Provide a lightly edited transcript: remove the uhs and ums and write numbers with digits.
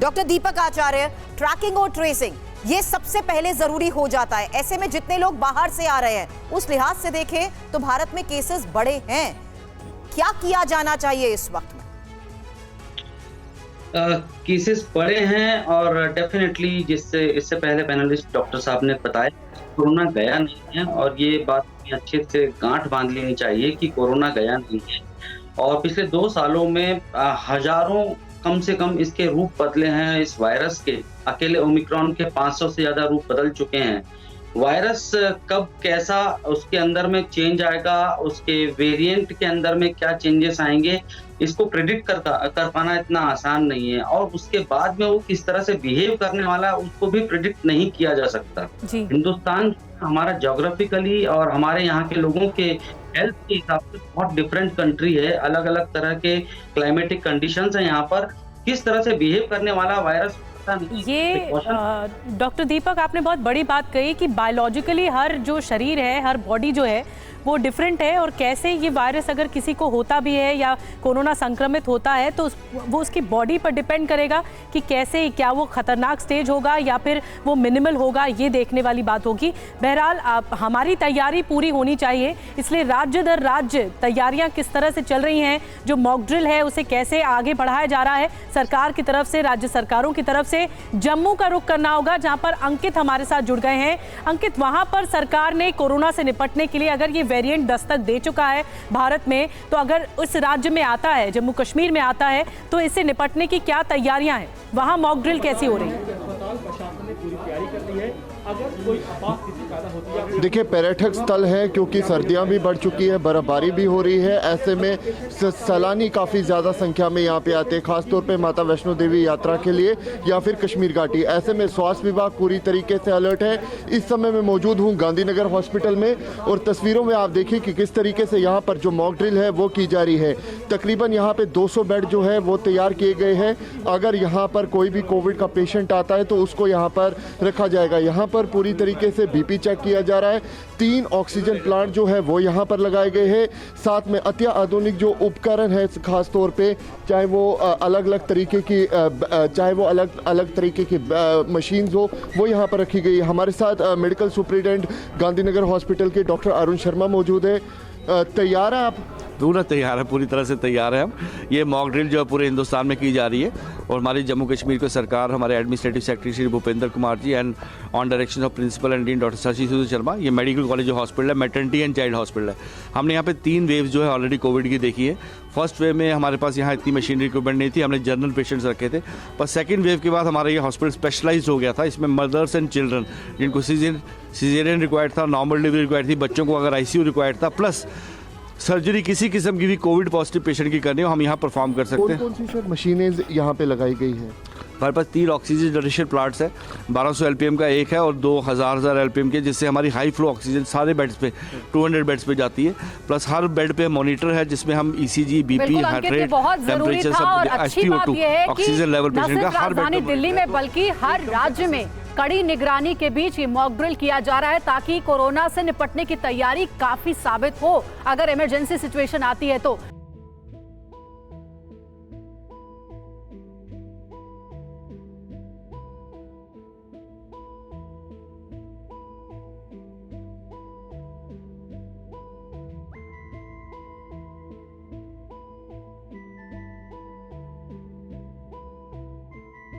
Doctor दीपक आचार्य, trekking और tracing ये सबसे पहले जरूरी हो जाता है। ऐसे में जितने लोग बाहर से आ रहे हैं उस लिहाज से देखें तो भारत में केसेस बड़े हैं, क्या किया जाना चाहिए इस वक्त में? केसेस बड़े हैं और डेफिनेटली जिससे इससे पहले पैनलिस्ट डॉक्टर साहब ने बताया कोरोना गया नहीं है, और ये बात अच्छे से गांठ बांध लेनी चाहिए कि कोरोना गया नहीं है। और पिछले 2 सालों में हजारों कम से कम इसके रूप बदले हैं इस वायरस के। अकेले ओमिक्रॉन के 500 से ज्यादा रूप बदल चुके हैं। वायरस कब कैसा उसके अंदर में चेंज आएगा, उसके वेरिएंट के अंदर में क्या चेंजेस आएंगे, इसको प्रेडिक्ट कर पाना इतना आसान नहीं है। और उसके बाद में वो किस तरह से बिहेव करने वाला है उसको भी प्रेडिक्ट नहीं किया जा सकता। हिंदुस्तान हमारा ज्योग्राफिकली और हमारे यहाँ के लोगों के हेल्थ के हिसाब से बहुत डिफरेंट कंट्री है। अलग अलग तरह के क्लाइमेटिक कंडीशंस हैं यहाँ पर। किस तरह से बिहेव करने वाला वायरस ये डॉक्टर दीपक, आपने बहुत बड़ी बात कही कि बायोलॉजिकली हर जो शरीर है, हर बॉडी जो है वो डिफरेंट है, और कैसे ये वायरस अगर किसी को होता भी है या कोरोना संक्रमित होता है तो वो उसकी बॉडी पर डिपेंड करेगा कि कैसे, क्या वो खतरनाक स्टेज होगा या फिर वो मिनिमल होगा, ये देखने वाली बात होगी। बहरहाल हमारी तैयारी पूरी होनी चाहिए, इसलिए राज्य दर राज्य तैयारियां किस तरह से चल रही हैं, जो मॉक ड्रिल है उसे कैसे आगे बढ़ाया जा रहा है सरकार की तरफ से, राज्य सरकारों की तरफ से। जम्मू का रुख करना होगा जहाँ पर अंकित हमारे साथ जुड़ गए हैं। अंकित, वहाँ पर सरकार ने कोरोना से निपटने के लिए, अगर ये वेरिएंट दस्तक दे चुका है भारत में, तो अगर उस राज्य में आता है, जम्मू कश्मीर में आता है, तो इससे निपटने की क्या तैयारियां हैं? वहां मॉक ड्रिल कैसी हो रही है? देखिए, पर्यटक स्थल है क्योंकि सर्दियां भी बढ़ चुकी है, बर्फबारी भी हो रही है। ऐसे में सैलानी काफ़ी ज़्यादा संख्या में यहाँ पे आते हैं, खासतौर पे माता वैष्णो देवी यात्रा के लिए या फिर कश्मीर घाटी। ऐसे में स्वास्थ्य विभाग पूरी तरीके से अलर्ट है। इस समय मैं मौजूद हूँ गांधीनगर हॉस्पिटल में, और तस्वीरों में आप देखिए कि किस तरीके से यहाँ पर जो मॉक ड्रिल है वो की जा रही है। तकरीबन यहाँ पे 200 बेड जो है वो तैयार किए गए हैं। अगर यहाँ पर कोई भी कोविड का पेशेंट आता है तो उसको यहाँ पर रखा जाएगा। यहाँ पर पूरी तरीके से बीपी चेक किया जा रहा है। 3 ऑक्सीजन प्लांट जो है वो यहाँ पर लगाए गए हैं। साथ में अत्याधुनिक जो उपकरण है, खास तौर पे चाहे वो अलग अलग तरीके की अलग अलग तरीके की मशीन्स हो, वो यहाँ पर रखी गई है। हमारे साथ मेडिकल सुपरिटेंडेंट गांधीनगर हॉस्पिटल के डॉक्टर अरुण शर्मा मौजूद है। तैयार है आप? पूरा तैयार है, पूरी तरह से तैयार है हम। ये मॉक ड्रिल जो है पूरे हिंदुस्तान में की जा रही है, और हमारी जम्मू कश्मीर की सरकार, हमारे administrative secretary Shri Bhupendra Kumar ji and on direction of principal and dean doctor Shashi Surya Sharma, ये मेडिकल कॉलेज हॉस्पिटल है, मैटरनिटी एंड चाइल्ड हॉस्पिटल है। हमने यहाँ पे 3 वेव जो है ऑलरेडी कोविड की देखी है। फर्स्ट वेव में हमारे पास यहाँ इतनी मशीनरी इक्विपमेंट नहीं थी, हमने जनरल पेशेंट्स रखे थे। पर सेकेंड वेव के बाद हमारा ये हॉस्पिटल स्पेशलाइज हो गया था। इसमें मदर्स एंड चिल्ड्रन जिनको सीजरियन रिक्वायर्ड था, नॉर्मल डिलीवरी रिक्वायर्ड थी, बच्चों को अगर ICU रिक्वायर्ड था, प्लस सर्जरी किसी किस्म की भी कोविड पॉजिटिव पेशेंट की करनी हो, हम यहाँ परफॉर्म कर सकते हैं। कौन सी सर मशीनें यहाँ पे लगाई गई है? हमारे पास 3 ऑक्सीजन जनरेशन प्लांट्स है। 1200 LPM का एक है और 2000 LPM के, जिससे हमारी हाई फ्लो ऑक्सीजन सारे बेड्स पे 200 बेड्स पे जाती है। प्लस हर बेड पे मॉनिटर है जिसमें हम ECG, BP, heart rate, temperature, सब SpO2 ऑक्सीजन लेवल पेशेंट का हर बेड पे। दिल्ली में बल्कि हर राज्य में कड़ी निगरानी के बीच ये मॉक ड्रिल किया जा रहा है, ताकि कोरोना से निपटने की तैयारी काफी साबित हो। अगर इमरजेंसी सिचुएशन आती है तो